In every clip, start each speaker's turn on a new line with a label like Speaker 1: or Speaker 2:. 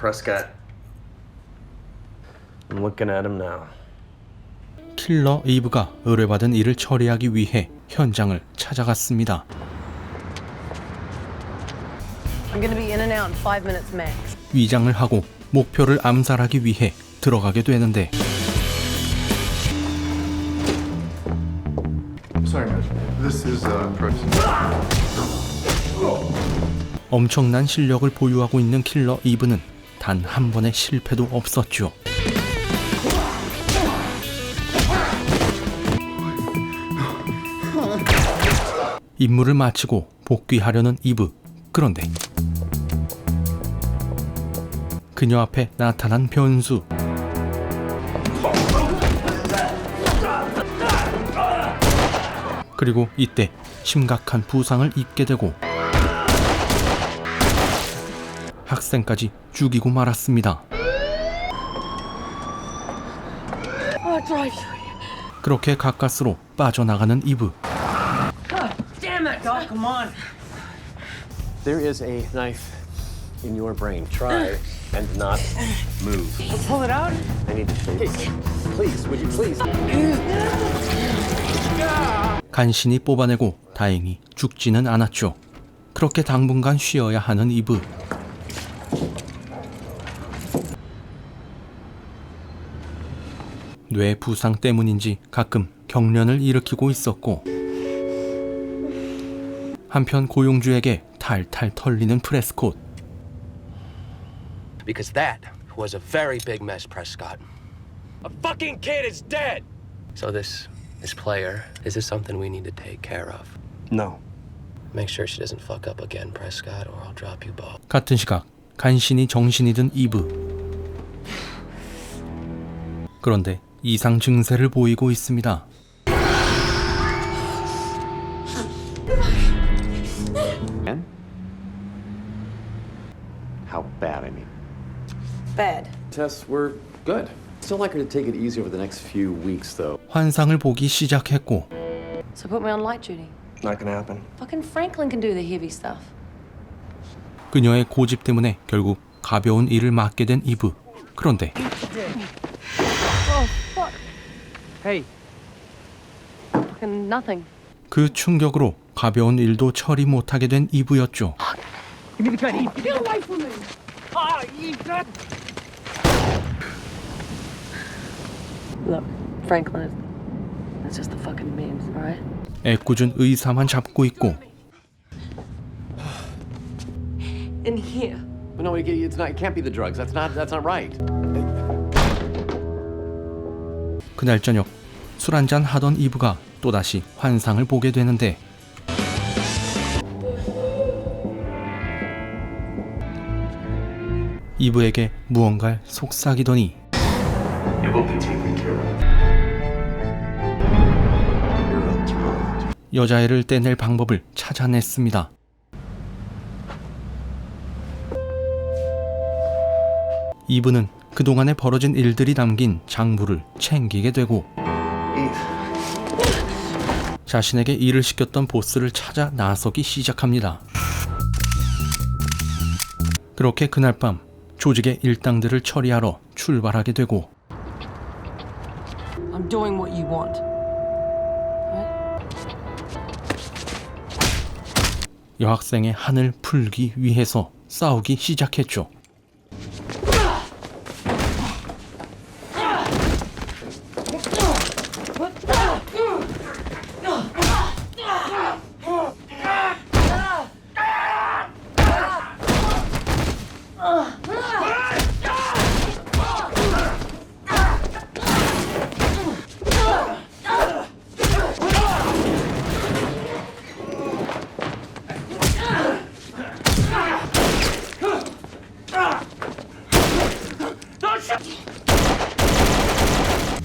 Speaker 1: Prescott. I'm looking at him now.
Speaker 2: 킬러 이브가 의뢰받은 일을 처리하기 위해 현장을 찾아갔습니다.
Speaker 3: I'm gonna be in and out in 5 minutes max.
Speaker 2: 위장을 하고 목표를 암살하기 위해 들어가게 되는데
Speaker 4: Sorry, man. This is Protein.
Speaker 2: 엄청난 실력을 보유하고 있는 킬러 이브는 단 한 번의 실패도 없었죠. 임무를 마치고 복귀하려는 이브. 그런데 그녀 앞에 나타난 변수. 그리고 이때 심각한 부상을 입게 되고 학생까지 죽이고 말았습니다. 그렇게 가까스로 빠져나가는 이브.
Speaker 1: There is a knife in your brain. Try and not move.
Speaker 3: Pull it out.
Speaker 1: I need to shave. Please, would you please?
Speaker 2: 간신히 뽑아내고 다행히 죽지는 않았죠. 그렇게 당분간 쉬어야 하는 이브. 뇌 부상 때문인지 가끔 경련을 일으키고 있었고 한편 고용주에게 탈탈 털리는 프레스콧.
Speaker 5: Because that was a very big mess, Prescott. A fucking kid is dead! So this player, is this something we need to take care of?
Speaker 1: No.
Speaker 5: Make sure she doesn't fuck up again, Prescott, or I'll drop you both.
Speaker 2: 같은 시각 간신히 정신이 든 이브. 그런데 이상 증세를 보이고 있습니다.
Speaker 6: How bad, I mean?
Speaker 3: Bad.
Speaker 6: Tests were good. Still like her to take it easy over the next few weeks, though.
Speaker 2: 환상을 보기 시작했고
Speaker 3: So put me on light duty.
Speaker 1: Not gonna happen.
Speaker 3: Fucking Franklin can do the heavy stuff.
Speaker 2: 그녀의 고집 때문에 결국 가벼운 일을 맡게 된 이브. 그런데
Speaker 3: Hey. Fucking nothing.
Speaker 2: 그 충격으로 가벼운 일도 처리 못하게 된 이브였죠.
Speaker 3: Look, Franklin is just the fucking memes, alright?
Speaker 2: 애꿎은 의사만 잡고 있고
Speaker 3: In here.
Speaker 6: No, it can't be the drugs. That's not right.
Speaker 2: 그날 저녁 술 한잔 하던 이브가 또다시 환상을 보게 되는데 이브에게 무언가를 속삭이더니 여자애를 떼낼 방법을 찾아냈습니다. 이브는 그동안에 벌어진 일들이 담긴 장부를 챙기게 되고 자신에게 일을 시켰던 보스를 찾아 나서기 시작합니다. 그렇게 그날 밤 조직의 일당들을 처리하러 출발하게 되고
Speaker 3: I'm doing what you want.
Speaker 2: 여학생의 한을 풀기 위해서 싸우기 시작했죠.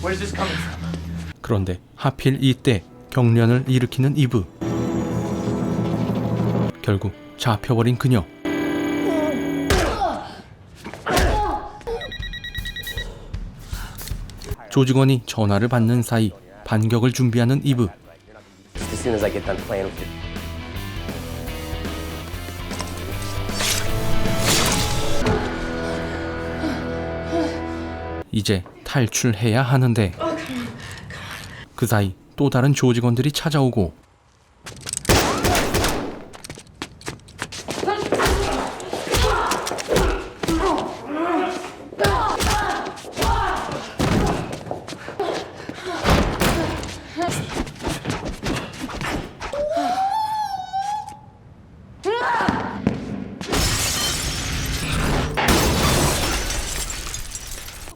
Speaker 5: Where's this coming from?
Speaker 2: 그런데 하필 이때 경련을 일으키는 이브. 결국 잡혀버린 그녀. 조직원이 전화를 받는 사이 반격을 준비하는 이브.
Speaker 5: As soon as I get done playing with it.
Speaker 2: 이제 탈출해야 하는데 그 사이 또 다른 조직원들이 찾아오고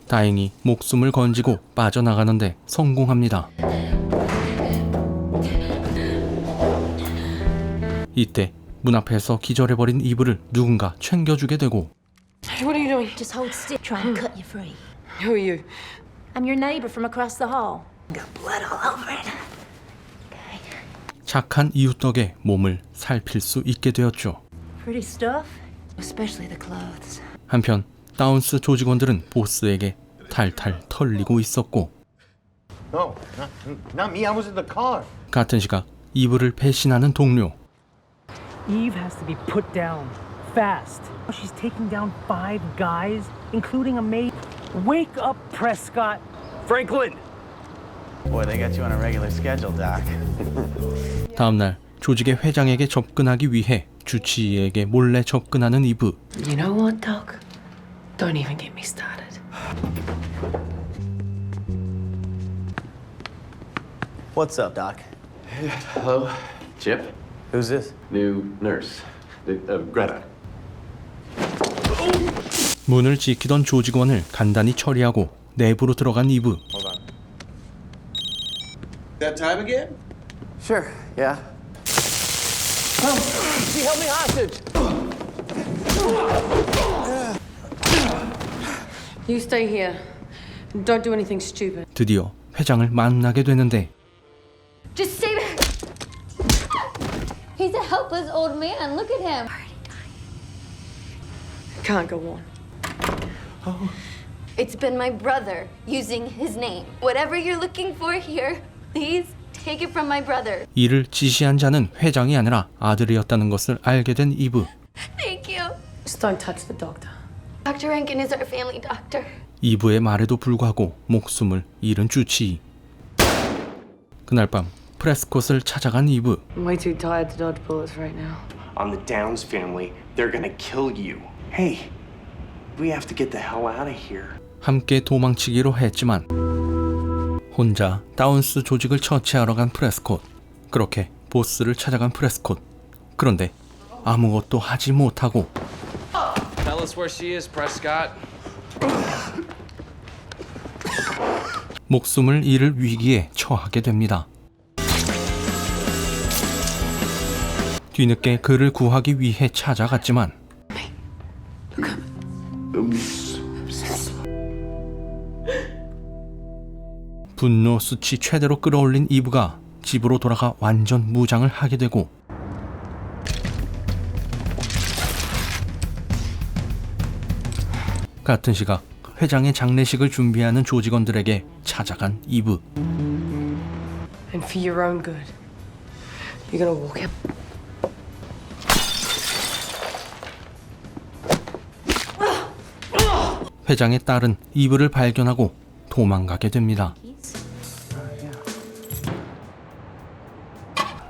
Speaker 2: 다행히 목숨을 건지고 빠져나가는데 성공합니다. 이때 문 앞에서 기절해버린 이브를 누군가 챙겨주게 되고
Speaker 3: Hey, what are you doing?
Speaker 7: Just hold still. Try and cut you free.
Speaker 3: Who are you?
Speaker 7: I'm your neighbor from across the hall. Got blood all over it.
Speaker 2: 착한 이웃 덕에 몸을 살필 수 있게 되었죠.
Speaker 7: Pretty stuff, especially the clothes.
Speaker 2: 한편 다운스 조직원들은 보스에게 탈탈 털리고 있었고
Speaker 4: No, not me. I was in the car.
Speaker 2: 같은 시각 이브를 배신하는 동료.
Speaker 8: Eve has to be put down fast. She's taking down 5 guys, including a maid. Wake up, Prescott.
Speaker 9: Franklin! Boy, they got you on a regular schedule, Doc.
Speaker 2: 다음날 조직의 회장에게 접근하기 위해 주치의에게 몰래 접근하는 이브.
Speaker 3: You know what, Doc? Don't even get me started.
Speaker 9: What's up, Doc?
Speaker 6: Hello, Chip.
Speaker 9: Who's this?
Speaker 6: New nurse, Greta.
Speaker 2: 문을 지키던 조직원을 간단히 처리하고 내부로 들어간 이브.
Speaker 10: That time again?
Speaker 9: Sure, yeah.
Speaker 5: She held me hostage!
Speaker 3: You stay here. Don't do anything stupid.
Speaker 2: 드디어 회장을 만나게 되는데
Speaker 7: Just stay back. He's a helpless old man. Look at him.
Speaker 3: Can't go on.
Speaker 7: It's been my brother using his name. Whatever you're looking for here, please take it from my brother.
Speaker 2: 이를 지시한 자는 회장이 아니라 아들이었다는 것을 알게 된 이브.
Speaker 7: Thank you.
Speaker 3: Just don't touch the doctor.
Speaker 7: Dr. Rankin is our family doctor.
Speaker 2: 이브의 말에도 불구하고 목숨을 잃은 주치의. 그날 밤 프레스콧을 찾아간 이브.
Speaker 3: I'm way too tired to dodge bullets right now.
Speaker 10: On the Downs family, they're gonna kill you. Hey, we have to get the hell out of here.
Speaker 2: 함께 도망치기로 했지만 혼자 다운스 조직을 처치하러 간 프레스콧. 그렇게 보스를 찾아간 프레스콧. 그런데 아무것도 하지 못하고
Speaker 5: Tell us where she is, Prescott.
Speaker 2: 목숨을 잃을 위기에 처하게 됩니다. 뒤늦게 그를 구하기 위해 찾아갔지만 분노 수치 최대로 끌어올린 이브가 집으로 돌아가 완전 무장을 하게 되고 같은 시각 회장의 장례식을 준비하는 조직원들에게 찾아간 이브.
Speaker 3: And for your own good, you're gonna walk out.
Speaker 2: 회장의 딸은 이브를 발견하고 도망가게 됩니다.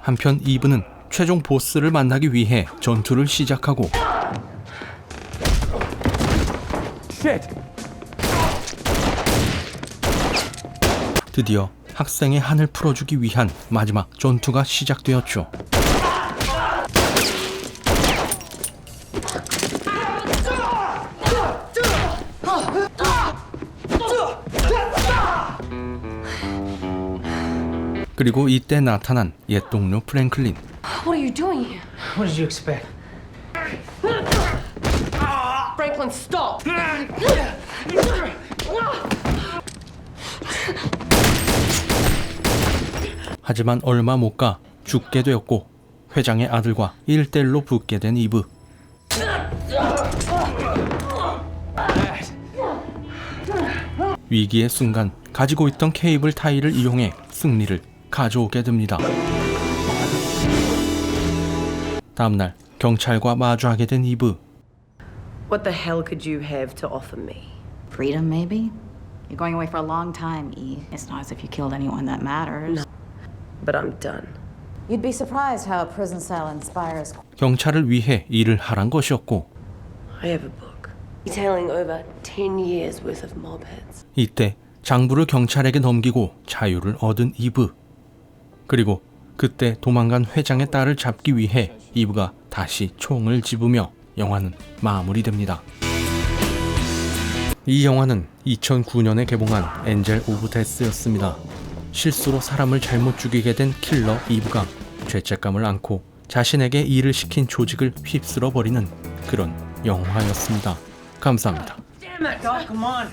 Speaker 2: 한편 이브는 최종 보스를 만나기 위해 전투를 시작하고 드디어 학생의 한을 풀어주기 위한 마지막 전투가 시작되었죠. 그리고 이때 나타난 옛 동료 프랭클린.
Speaker 3: What are you doing here?
Speaker 8: What did you expect?
Speaker 3: Franklin, stop!
Speaker 2: 하지만 얼마 못 가 죽게 되었고 회장의 아들과 1대1로 붙게 된 이브. 위기의 순간 가지고 있던 케이블 타이를 이용해 승리를 가져오게 됩니다. 다음날 경찰과 마주하게 된 이브.
Speaker 3: What the hell could you have to offer me?
Speaker 11: Freedom, maybe? You're going away for a long time, E. It's not as if you killed anyone that matters.
Speaker 3: But I'm done.
Speaker 11: You'd be surprised how a prison cell inspires.
Speaker 2: 경찰을 위해 일을 하란 것이었고
Speaker 3: I have a book detailing over 10 years worth of mob heads.
Speaker 2: 이때 장부를 경찰에게 넘기고 자유를 얻은 이브. 그리고 그때 도망간 회장의 딸을 잡기 위해 이브가 다시 총을 집으며 영화는 마무리됩니다. 이 영화는 2009년에 개봉한 엔젤 오브 데스였습니다. 실수로 사람을 잘못 죽이게 된 킬러 이브가 죄책감을 안고 자신에게 일을 시킨 조직을 휩쓸어 버리는 그런 영화였습니다. 감사합니다.
Speaker 8: Damn it! Doc, come on.